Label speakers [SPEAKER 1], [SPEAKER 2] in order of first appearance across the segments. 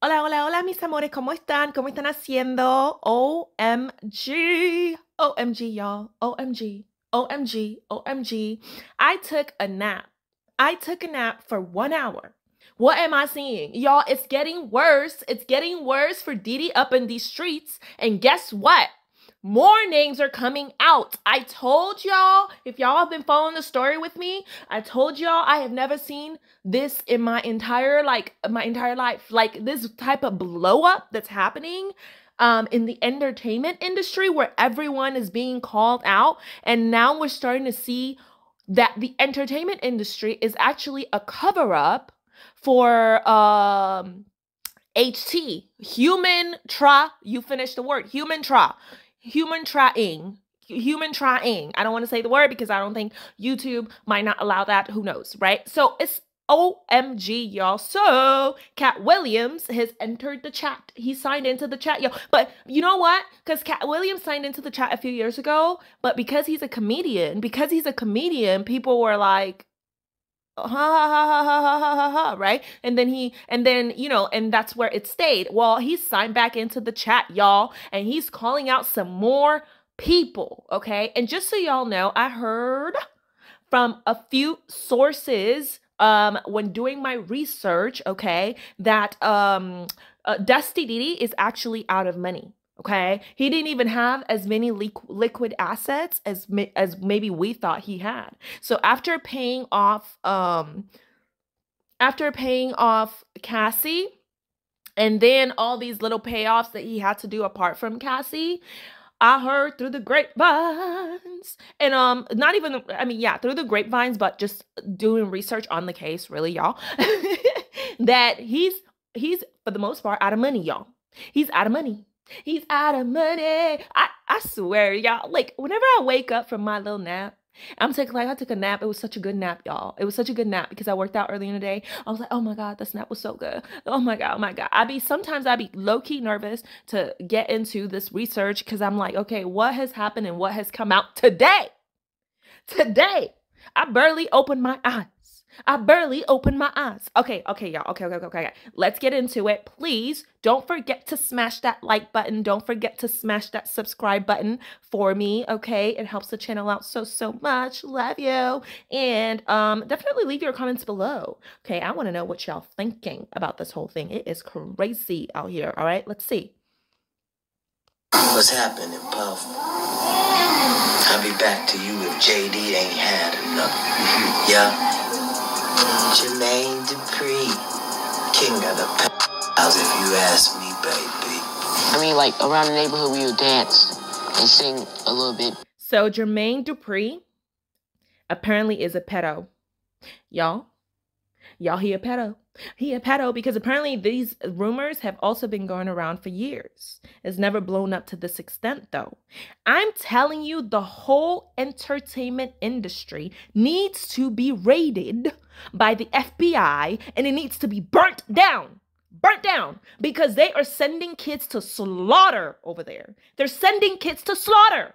[SPEAKER 1] Hola, hola, hola, mis amores, ¿cómo están? ¿Cómo están haciendo? OMG. OMG, y'all. OMG. OMG. OMG. I took a nap. I took a nap for 1 hour. What am I seeing? Y'all, it's getting worse. It's getting worse for Diddy up in these streets. And guess what? More names are coming out. I told y'all, if y'all have been following the story with me, I told y'all I have never seen this in my entire life. Like this type of blow up that's happening in the entertainment industry where everyone is being called out. And now we're starting to see that the entertainment industry is actually a cover up for HT, human trying. I don't want to say the word because I don't think YouTube might not allow that. Who knows, right? So it's OMG, y'all. So Katt Williams has entered the chat. He signed into the chat, y'all. But you know what? Because Katt Williams signed into the chat a few years ago, but because he's a comedian, people were like, ha ha ha ha ha ha ha ha, right? And then and that's where it stayed. Well, he signed back into the chat, y'all, and he's calling out some more people, okay? And just so y'all know, I heard from a few sources when doing my research, okay, that Dusty Diddy is actually out of money. Okay, he didn't even have as many liquid assets as maybe we thought he had. So after paying off Cassie, and then all these little payoffs that he had to do apart from Cassie, I heard through the grapevines, and through the grapevines, but just doing research on the case, really, y'all, that he's for the most part out of money, y'all. He's out of money. He's out of money. I swear, y'all, like whenever I wake up from my little nap, I took a nap. It was such a good nap, y'all. It was such a good nap because I worked out early in the day. I was like, oh my God, this nap was so good. Oh my God. Sometimes I'd be low-key nervous to get into this research because I'm like, okay, what has happened and what has come out today? Today, I barely opened my eyes. Okay, y'all. Okay. Let's get into it. Please don't forget to smash that like button. Don't forget to smash that subscribe button for me, okay? It helps the channel out so much. Love you. And definitely leave your comments below. Okay, I want to know what y'all thinking about this whole thing. It is crazy out here, all right? Let's see.
[SPEAKER 2] What's happening, Puff? I'll be back to you if JD ain't had enough. Yeah? Jermaine Dupry, king of the house, if you ask me, baby.
[SPEAKER 3] I mean, like, around the neighborhood, we would dance and sing a little bit.
[SPEAKER 1] So, Jermaine Dupry apparently is a pedo. Y'all, he a pedo. He a pedo because apparently these rumors have also been going around for years. It's never blown up to this extent, though. I'm telling you, the whole entertainment industry needs to be raided by the FBI, and it needs to be burnt down, because they are sending kids to slaughter over there. They're sending kids to slaughter.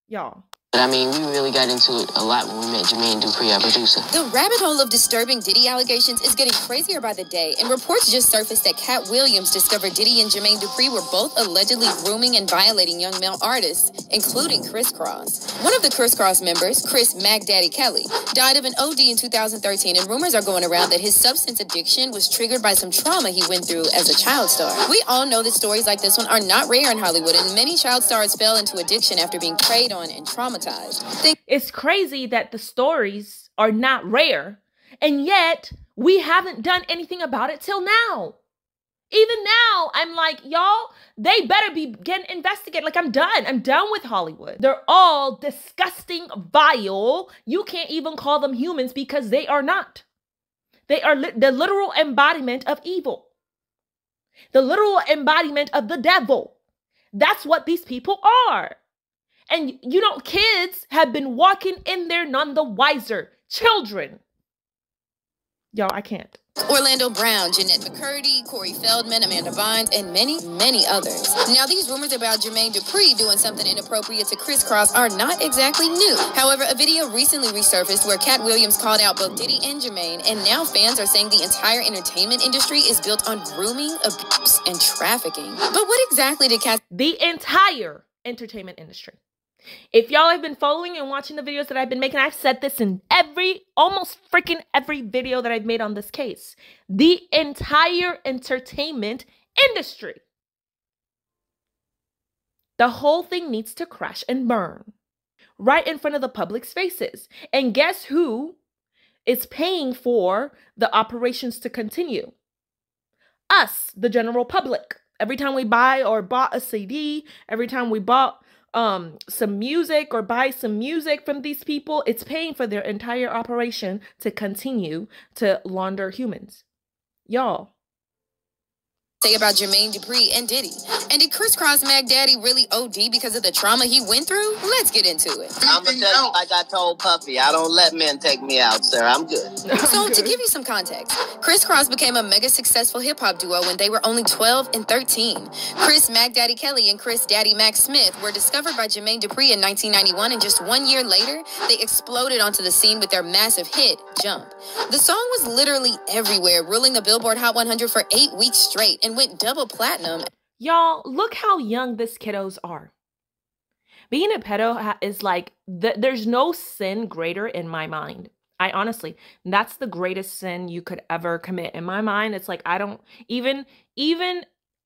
[SPEAKER 1] Y'all.
[SPEAKER 3] But I mean, we really got into it a lot when we met Jermaine Dupry, our producer.
[SPEAKER 4] The rabbit hole of disturbing Diddy allegations is getting crazier by the day, and reports just surfaced that Katt Williams discovered Diddy and Jermaine Dupry were both allegedly grooming and violating young male artists, including ACCROSS. One of the ACCROSS members, Chris Mac Daddy Kelly, died of an OD in 2013, and rumors are going around that his substance addiction was triggered by some trauma he went through as a child star. We all know that stories like this one are not rare in Hollywood, and many child stars fell into addiction after being preyed on and traumatized.
[SPEAKER 1] It's crazy that the stories are not rare, and yet we haven't done anything about it till now. Even now, I'm like, y'all, they better be getting investigated. Like, I'm done with Hollywood. They're all disgusting, vile. You can't even call them humans because they are not. They are the literal embodiment of evil. The literal embodiment of the devil. That's what these people are. And, kids have been walking in there none the wiser. Children. Y'all, I can't.
[SPEAKER 4] Orlando Brown, Jeanette McCurdy, Corey Feldman, Amanda Bynes, and many, many others. Now, these rumors about Jermaine Dupry doing something inappropriate to Crisscross are not exactly new. However, a video recently resurfaced where Katt Williams called out both Diddy and Jermaine, and now fans are saying the entire entertainment industry is built on grooming, abuse, and trafficking. But what exactly did Katt...
[SPEAKER 1] The entire entertainment industry. If y'all have been following and watching the videos that I've been making, I've said this in almost freaking every video that I've made on this case. The entire entertainment industry. The whole thing needs to crash and burn right in front of the public's faces. And guess who is paying for the operations to continue? Us, the general public. Every time we buy or bought a CD, every time we bought some music or buy some music from these people, it's paying for their entire operation to continue to launder humans. Y'all.
[SPEAKER 4] Say about Jermaine Dupry and Diddy. And did Crisscross Mac Daddy really OD because of the trauma he went through? Let's get into it.
[SPEAKER 2] I'm gonna tell you like I told Puffy, I don't let men take me out, sir. I'm good.
[SPEAKER 4] So to give you some context, Crisscross became a mega successful hip-hop duo when they were only 12 and 13. Chris Mac Daddy Kelly and Chris Daddy Mac Smith were discovered by Jermaine Dupry in 1991, and just 1 year later, they exploded onto the scene with their massive hit, Jump. The song was literally everywhere, ruling the Billboard Hot 100 for 8 weeks straight, and went double platinum.
[SPEAKER 1] Y'all, look how young these kiddos are. Being a pedo is like, there's no sin greater in my mind. I honestly, that's the greatest sin you could ever commit. In my mind, it's like, I don't, even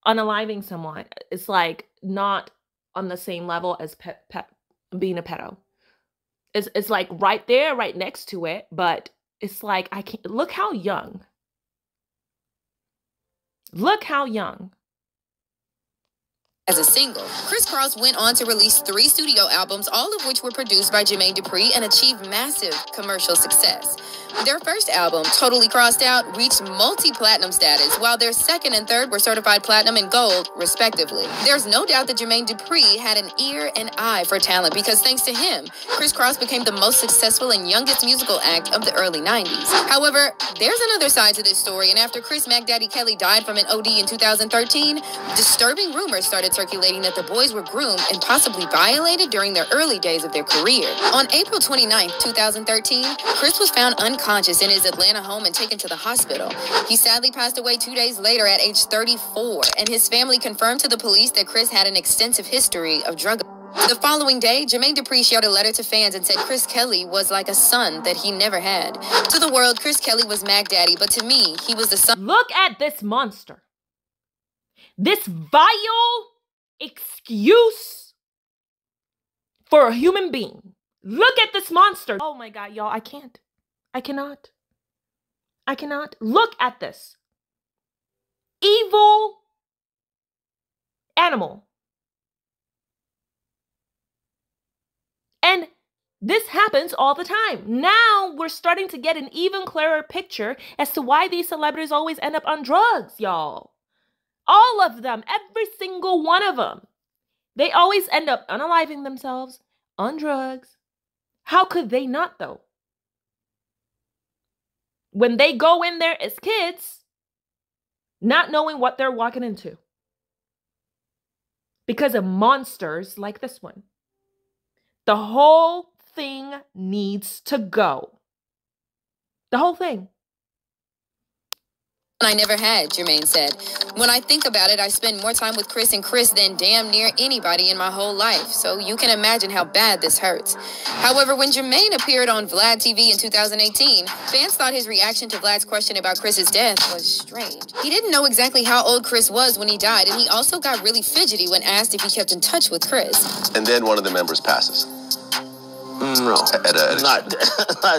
[SPEAKER 1] unaliving someone, it's like not on the same level as being a pedo. It's like right there, right next to it, but it's like, I can't, look how young. Look how young.
[SPEAKER 4] As a single, Crisscross went on to release 3 studio albums, all of which were produced by Jermaine Dupry and achieved massive commercial success. Their first album, Totally Crossed Out, reached multi-platinum status, while their second and third were certified platinum and gold, respectively. There's no doubt that Jermaine Dupry had an ear and eye for talent because thanks to him, Crisscross became the most successful and youngest musical act of the early 90s. However, there's another side to this story, and after Chris Mac Daddy Kelly died from an OD in 2013, disturbing rumors started circulating that the boys were groomed and possibly violated during their early days of their career. On April 29, 2013, Chris was found unconscious in his Atlanta home and taken to the hospital. He sadly passed away 2 days later at age 34, and his family confirmed to the police that Chris had an extensive history of drug abuse. The following day, Jermaine Dupry shared a letter to fans and said Chris Kelly was like a son that he never had. To the world, Chris Kelly was Mac Daddy, but to me, he was the son.
[SPEAKER 1] Look at this monster. This vile excuse for a human being. Look at this monster. Oh my God, y'all, I can't. I cannot. I cannot. Look at this. Evil animal. And this happens all the time. Now we're starting to get an even clearer picture as to why these celebrities always end up on drugs, y'all. All of them, every single one of them. They always end up unaliving themselves, on drugs. How could they not, though? When they go in there as kids, not knowing what they're walking into. Because of monsters like this one. The whole thing needs to go. The whole thing.
[SPEAKER 4] I never had, Jermaine said. When I think about it, I spend more time with Chris and Chris than damn near anybody in my whole life, so you can imagine how bad this hurts. However, when Jermaine appeared on Vlad TV in 2018, fans thought his reaction to Vlad's question about Chris's death was strange. He didn't know exactly how old Chris was when he died, and he also got really fidgety when asked if he kept in touch with Chris.
[SPEAKER 5] And then one of the members passes.
[SPEAKER 2] No,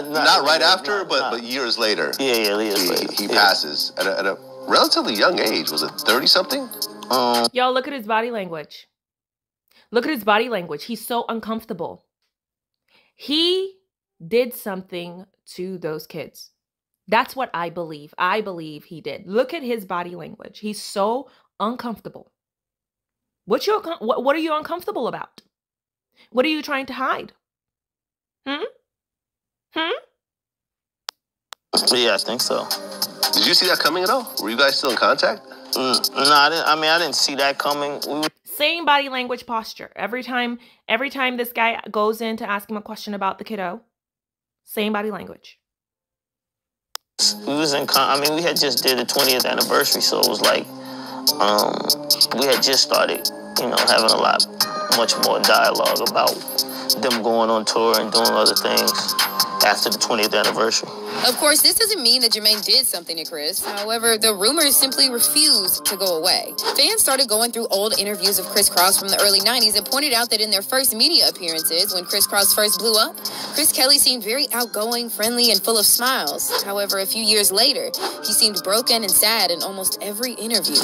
[SPEAKER 5] Not right after, but years later.
[SPEAKER 2] Years later.
[SPEAKER 5] He passes at a relatively young age. Was it 30-something?
[SPEAKER 1] Y'all, look at his body language. Look at his body language. He's so uncomfortable. He did something to those kids. That's what I believe. I believe he did. Look at his body language. He's so uncomfortable. What are you uncomfortable about? What are you trying to hide?
[SPEAKER 3] Yeah, I think so.
[SPEAKER 5] Did you see that coming at all? Were you guys still in contact?
[SPEAKER 3] No, I didn't. I mean, I didn't see that coming.
[SPEAKER 1] Same body language posture. Every time this guy goes in to ask him a question about the kiddo, same body language.
[SPEAKER 3] We was in. I mean, we had just did the 20th anniversary, so it was like we had just started, having much more dialogue about them going on tour and doing other things after the 20th anniversary.
[SPEAKER 4] Of course, this doesn't mean that Jermaine did something to Chris. However, the rumors simply refused to go away. Fans started going through old interviews of Cross from the early 90s and pointed out that in their first media appearances, when Cross first blew up, Chris Kelly seemed very outgoing, friendly, and full of smiles. However, a few years later, he seemed broken and sad in almost every interview.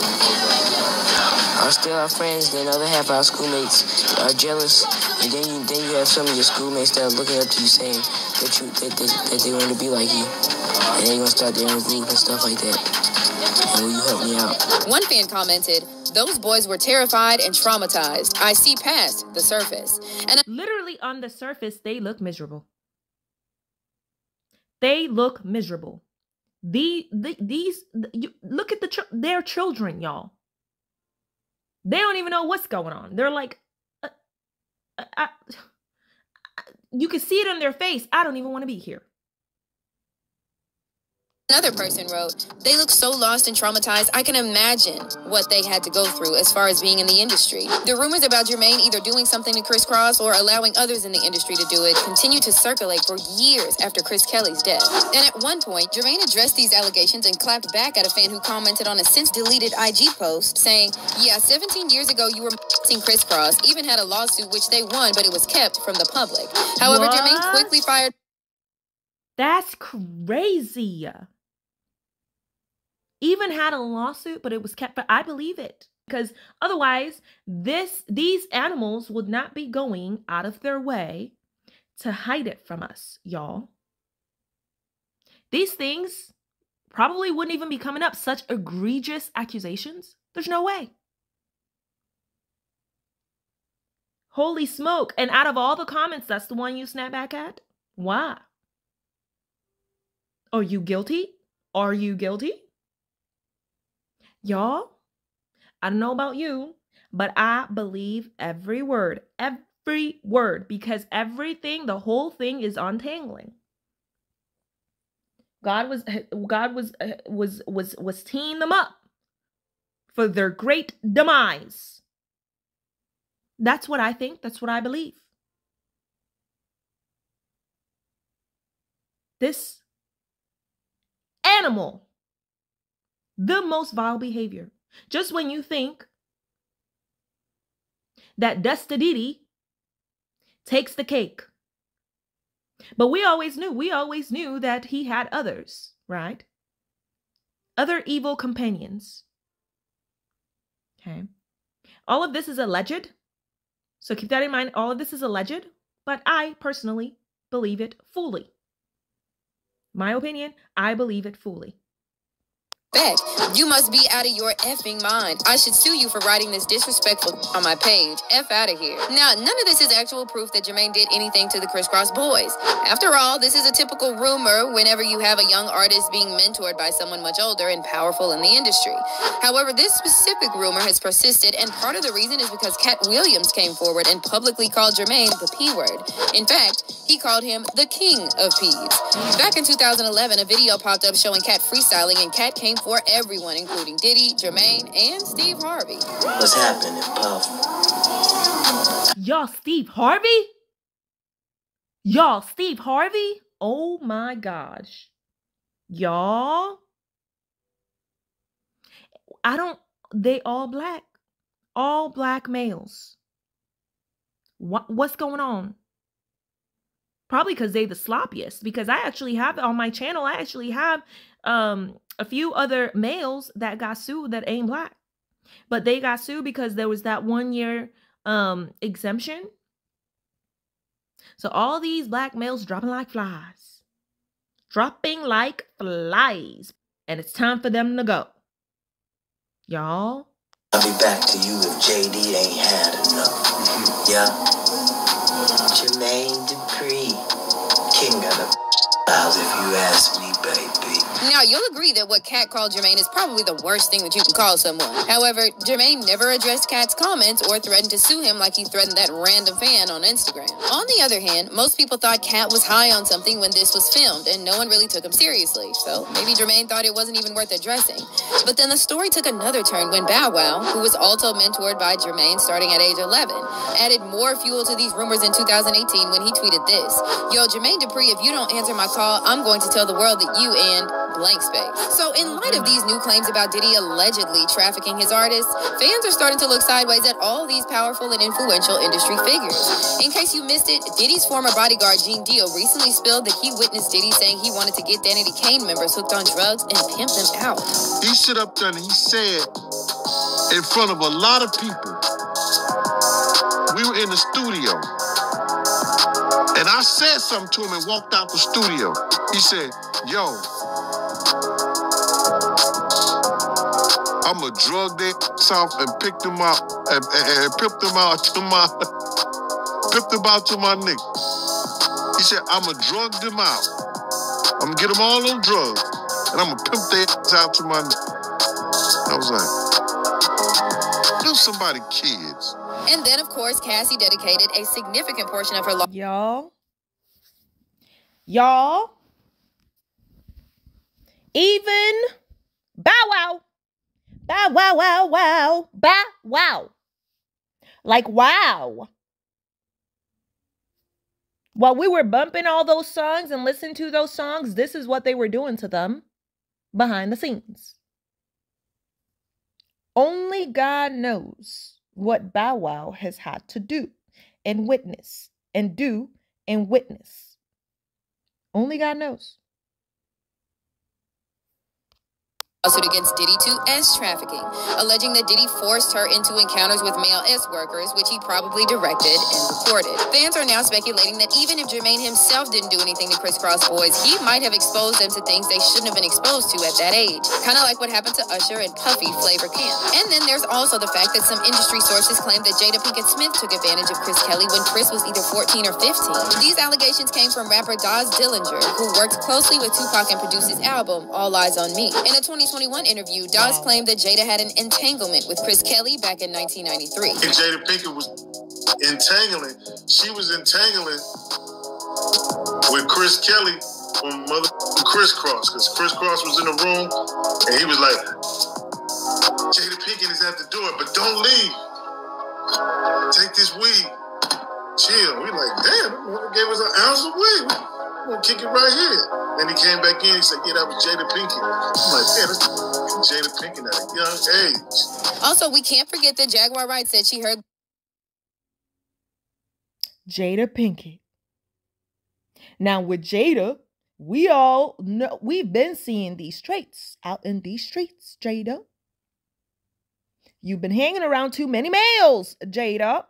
[SPEAKER 3] I still have friends, then the other half of our schoolmates are jealous, and then you have some of your schoolmates that are looking up to you saying that they want to be like you, and they're going to start their own group and stuff like that. And will you help me out?
[SPEAKER 4] One fan commented, "Those boys were terrified and traumatized. I see past the surface." And
[SPEAKER 1] literally on the surface, they look miserable. They look miserable. You look at their children, y'all. They don't even know what's going on. They're like, you can see it on their face. I don't even want to be here.
[SPEAKER 4] another person wrote, "They look so lost and traumatized. I can imagine what they had to go through as far as being in the industry." The rumors about Jermaine either doing something to Cross or allowing others in the industry to do it continued to circulate for years after Chris Kelly's death. And at one point, Jermaine addressed these allegations and clapped back at a fan who commented on a since-deleted IG post saying, "Yeah, 17 years ago you were seeing Cross, even had a lawsuit which they won, but it was kept from the public." However, Jermaine quickly fired.
[SPEAKER 1] That's crazy. Even had a lawsuit, but it was kept. But I believe it, because otherwise these animals would not be going out of their way to hide it from us, y'all. These things probably wouldn't even be coming up. Such egregious accusations. There's no way. Holy smoke. And out of all the comments, that's the one you snap back at? Why? Are you guilty? Are you guilty? Y'all, I don't know about you, but I believe every word, because everything, the whole thing is untangling. God was teeing them up for their great demise. That's what I think. That's what I believe. This animal, the most vile behavior. Just when you think that Diddy takes the cake. But we always knew that he had others, right? Other evil companions. Okay. All of this is alleged. So keep that in mind. All of this is alleged, but I personally believe it fully. My opinion, I believe it fully.
[SPEAKER 4] Back. "You must be out of your effing mind. I should sue you for writing this disrespectful on my page. F out of here." Now, none of this is actual proof that Jermaine did anything to the Cross boys. After all, this is a typical rumor whenever you have a young artist being mentored by someone much older and powerful in the industry. However, this specific rumor has persisted, and part of the reason is because Katt Williams came forward and publicly called Jermaine the P word. In fact, he called him the king of P's. Back in 2011, a video popped up showing Katt freestyling, and Katt came for everyone, including Diddy, Jermaine, and Steve Harvey.
[SPEAKER 2] What's happening, Puff?
[SPEAKER 1] Y'all, Steve Harvey? Y'all, Steve Harvey? Oh my gosh. Y'all. They all black males. What's going on? Probably because they the sloppiest, because I actually have on my channel, I actually have a few other males that got sued that ain't black. But they got sued because there was that 1 year exemption. So all these black males dropping like flies. Dropping like flies. And it's time for them to go. Y'all.
[SPEAKER 2] I'll be back to you if JD ain't had enough. Yeah. Jermaine Dupry, king of the As if you ask me, baby.
[SPEAKER 4] Now, you'll agree that what Katt called Jermaine is probably the worst thing that you can call someone. However, Jermaine never addressed Katt's comments or threatened to sue him like he threatened that random fan on Instagram. On the other hand, most people thought Katt was high on something when this was filmed, and no one really took him seriously. So maybe Jermaine thought it wasn't even worth addressing. But then the story took another turn when Bow Wow, who was also mentored by Jermaine starting at age 11, added more fuel to these rumors in 2018 when he tweeted this: "Yo, Jermaine Dupry, if you don't answer my call, I'm going to tell the world that you and blank space." So in light of these new claims about Diddy allegedly trafficking his artists, fans are starting to look sideways at all these powerful and influential industry figures. In case you missed it, Diddy's former bodyguard Gene Deal recently spilled that he witnessed Diddy saying he wanted to get Danity Kane members hooked on drugs and pimp them out.
[SPEAKER 6] He stood up there and he said in front of a lot of people, we were in the studio, and I said something to him and walked out the studio. He said, "Yo, I'm going to drug their off and pick them out and pimp them out to my nigga." He said, "I'm going to drug them out. I'm going to get them all on drugs, and I'm going to pimp their out to my nigga." I was like, give somebody kids.
[SPEAKER 4] And then, of course, Cassie dedicated a significant portion of her life.
[SPEAKER 1] Y'all, even Bow Wow. Like, wow. While we were bumping all those songs and listening to those songs, this is what they were doing to them behind the scenes. Only God knows what Bow Wow has had to do and witness and do and witness. Only God knows.
[SPEAKER 4] Lawsuit against Diddy to S trafficking, alleging that Diddy forced her into encounters with male S workers, which he probably directed and recorded. Fans are now speculating that even if Jermaine himself didn't do anything to crisscross boys, he might have exposed them to things they shouldn't have been exposed to at that age. Kind of like what happened to Usher and Puffy Flavor Camp. And then there's also the fact that some industry sources claim that Jada Pinkett Smith took advantage of Chris Kelly when Chris was either 14 or 15. These allegations came from rapper Daz Dillinger, who worked closely with Tupac and produced his album, All Eyes on Me. In a 2021 interview, Daz claimed that Jada had an entanglement with Chris Kelly back in 1993.
[SPEAKER 6] And Jada Pinkett was entangling. She was entangling with Chris Kelly from Crisscross, because Crisscross was in the room, and he was like, "Jada Pinkett is at the door, but don't leave. Take this weed. Chill." We like, damn, that gave us an ounce of weed. We're gonna kick it right here. Then he came back in, he said, "Yeah, that was Jada Pinkett." I'm like, damn, that's Jada Pinkett at a young age.
[SPEAKER 4] Also, we can't forget that Jaguar Wright said she heard
[SPEAKER 1] Jada Pinkett. Now with Jada, we all know, we've been seeing these traits out in these streets, Jada. You've been hanging around too many males, Jada.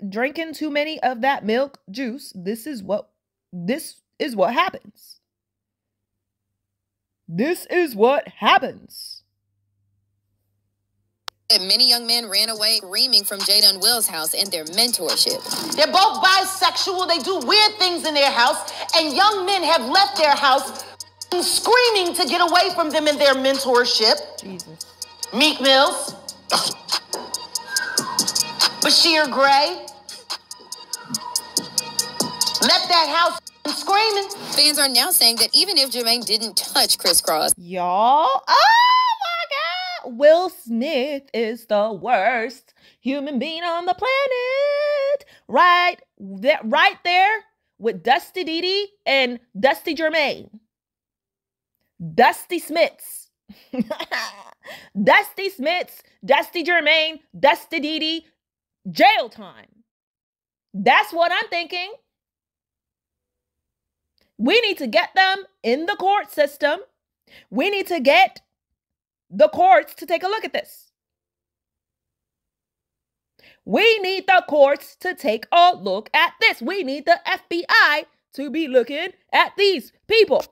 [SPEAKER 1] Drinking too many of that milk juice. This is what happens. This is what happens.
[SPEAKER 4] that many young men ran away screaming from Jada and Will's house in their mentorship.
[SPEAKER 2] They're both bisexual. They do weird things in their house, and young men have left their house screaming to get away from them in their mentorship.
[SPEAKER 1] Jesus.
[SPEAKER 2] Meek Mills, Bashir Gray, left that house screaming.
[SPEAKER 4] Fans are now saying that even if Jermaine didn't touch Crisscross,
[SPEAKER 1] Y'all, oh my God, Will Smith is the worst human being on the planet. Right there with Dusty Diddy and Dusty Jermaine. Dusty Smiths. Dusty Smiths, Dusty Jermaine, Dusty Diddy, jail time. That's what I'm thinking. We need to get them in the court system. We need to get the courts to take a look at this. We need the courts to take a look at this. We need the FBI to be looking at these people.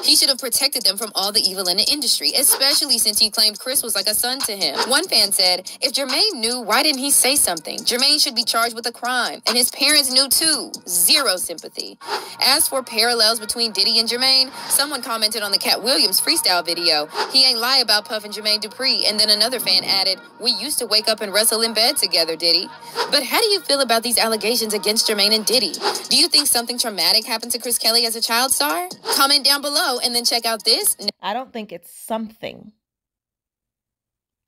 [SPEAKER 4] he He should have protected them from all the evil in the industry, especially since he claimed Chris was like a son to him. One fan said, if Jermaine knew, why didn't he say something? Jermaine should be charged with a crime. And his parents knew too. Zero sympathy. As for parallels between Diddy and Jermaine, someone commented on the Katt Williams freestyle video, he ain't lie about Puff and Jermaine Dupry. And then another fan added, we used to wake up and wrestle in bed together, Diddy. But how do you feel about these allegations against Jermaine and Diddy? Do you think something traumatic happened to Chris Kelly as a child star? Comment down below and then check out this.
[SPEAKER 1] I don't think it's something.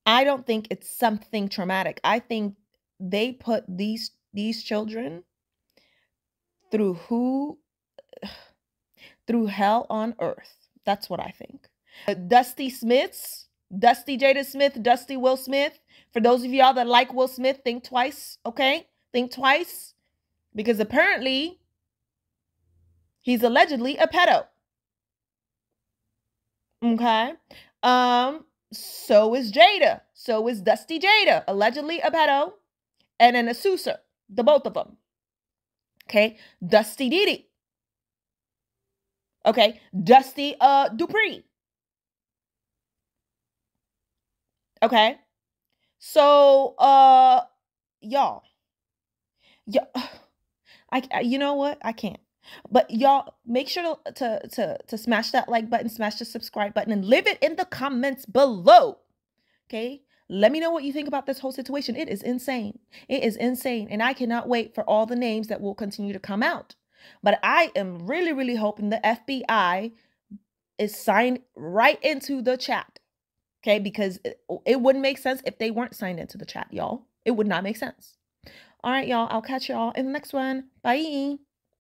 [SPEAKER 1] I don't think it's something traumatic. I think they put these children through hell on earth. That's what I think. Dusty Smiths, Dusty Jada Smith, Dusty Will Smith. For those of y'all that like Will Smith, think twice, okay? Think twice. Because apparently, he's allegedly a pedo. Okay? So is Jada. So is Dusty Jada. Allegedly a pedo. And an Azusa. The both of them. Okay? Dusty Diddy. Okay? Dusty Dupry. Okay? So, y'all. You know what? I can't. But y'all, make sure to smash that like button, smash the subscribe button, and leave it in the comments below. Okay? Let me know what you think about this whole situation. It is insane. It is insane. And I cannot wait for all the names that will continue to come out. But I am really, really hoping the FBI is signed right into the chat. Okay? Because it wouldn't make sense if they weren't signed into the chat, y'all. It would not make sense. All right, y'all. I'll catch y'all in the next one. Bye.